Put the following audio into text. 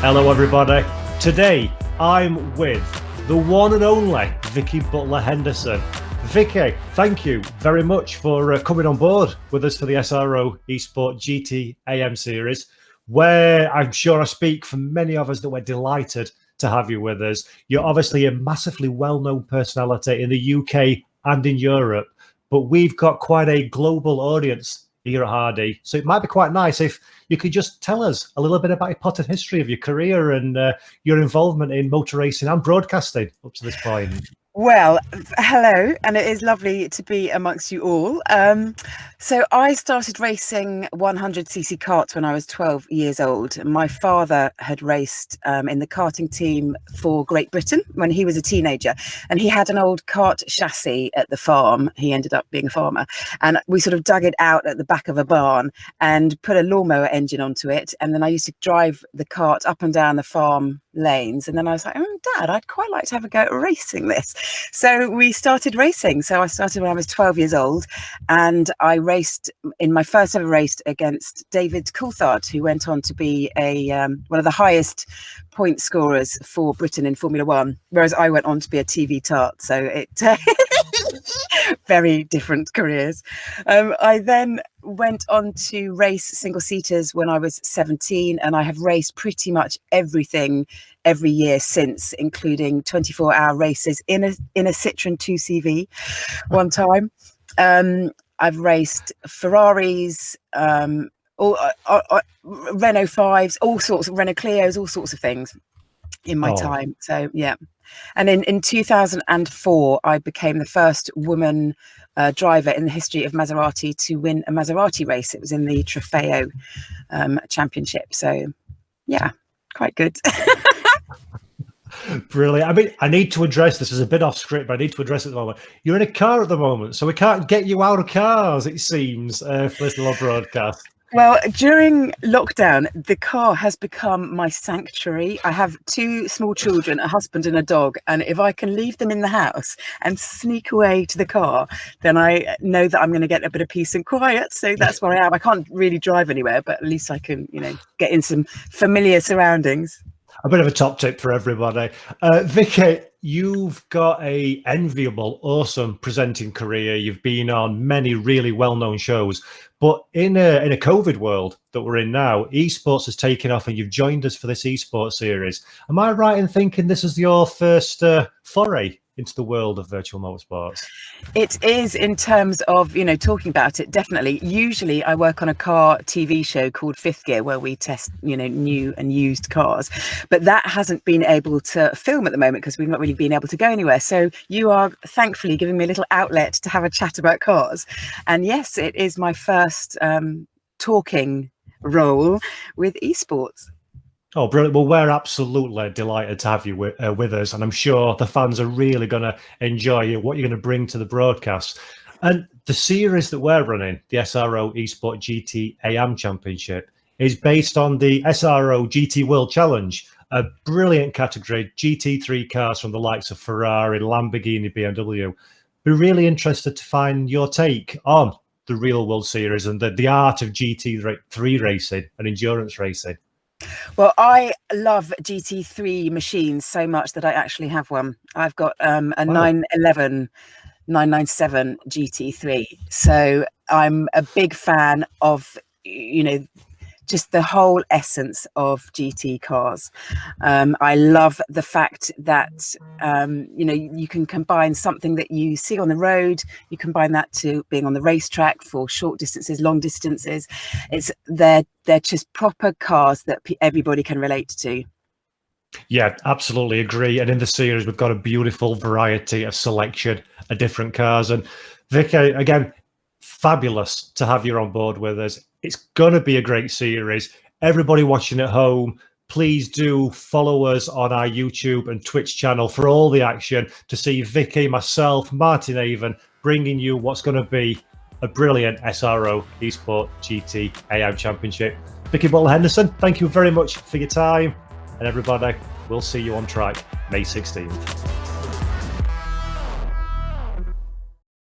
Hello everybody. Today I'm with the one and only Vicki Butler-Henderson. Vicki, thank you very much for coming on board with us for the SRO eSport GT AM series, where I'm sure I speak for many of us that we're delighted to have you with us. You're obviously a massively well-known personality in the UK and in Europe, but we've got quite a global audience here at Hardy. So it might be quite nice if you could just tell us a little bit about your potted history of your career and your involvement in motor racing and broadcasting up to this point. Well, hello, and it is lovely to be amongst you all. So I started racing 100cc karts when I was 12 years old. My father had raced in the karting team for Great Britain when he was a teenager, and he had an old kart chassis at the farm. He ended up being a farmer, and we sort of dug it out at the back of a barn and put a lawnmower engine onto it. And then I used to drive the kart up and down the farm lanes, and then I was like, oh Dad, I'd quite like to have a go at racing this. So we started racing. So I started when I was 12 years old, and I raced in my first ever race against David Coulthard, who went on to be a one of the highest point scorers for Britain in Formula One, whereas I went on to be a TV tart. So it very different careers. I then went on to race single seaters when I was 17, and I have raced pretty much everything every year since, including 24-hour races in a Citroen 2CV one time. I've raced Ferraris, Renault 5s, all sorts of Renault Clios, all sorts of things in my time. So yeah. And in 2004, I became the first woman driver in the history of Maserati to win a Maserati race. It was in the Trofeo Championship. So yeah, quite good. Brilliant. I mean, I need to address this as a bit off script, but I need to address it at the moment. You're in a car at the moment, so we can't get you out of cars, it seems, for this little broadcast. Well, during lockdown, the car has become my sanctuary. I have two small children, a husband and a dog, and if I can leave them in the house and sneak away to the car, then I know that I'm going to get a bit of peace and quiet. So that's where I am. I can't really drive anywhere, but at least I can, get in some familiar surroundings. A bit of a top tip for everybody. Vicki, you've got a enviable, awesome presenting career. You've been on many really well-known shows, but in a COVID world that we're in now, esports has taken off, and you've joined us for this esports series. Am I right in thinking this is your first foray into the world of virtual motorsports? It is, in terms of, talking about it, definitely. Usually I work on a car TV show called Fifth Gear, where we test, new and used cars. But that hasn't been able to film at the moment because we've not really been able to go anywhere. So you are thankfully giving me a little outlet to have a chat about cars. And yes, it is my first talking role with esports. Oh, brilliant. Well, we're absolutely delighted to have you with us, and I'm sure the fans are really going to enjoy what you're going to bring to the broadcast. And the series that we're running, the SRO eSport GT AM Championship, is based on the SRO GT World Challenge, a brilliant category, GT3 cars from the likes of Ferrari, Lamborghini, BMW. We're really interested to find your take on the real world series and the art of GT3 racing and endurance racing. Well, I love GT3 machines so much that I actually have one. I've got a 911 997 GT3. So I'm a big fan of, just the whole essence of GT cars. I love the fact that, you can combine something that you see on the road, you combine that to being on the racetrack for short distances, long distances. They're just proper cars that everybody can relate to. Yeah, absolutely agree. And in the series, we've got a beautiful variety of selection of different cars. And Vicki, again, fabulous to have you on board with us. It's going to be a great series. Everybody watching at home, please do follow us on our YouTube and Twitch channel for all the action, to see Vicki, myself, Martin Avon, bringing you what's going to be a brilliant SRO eSport GT AM Championship. Vicki Butler-Henderson, thank you very much for your time. And everybody, we'll see you on track May 16th.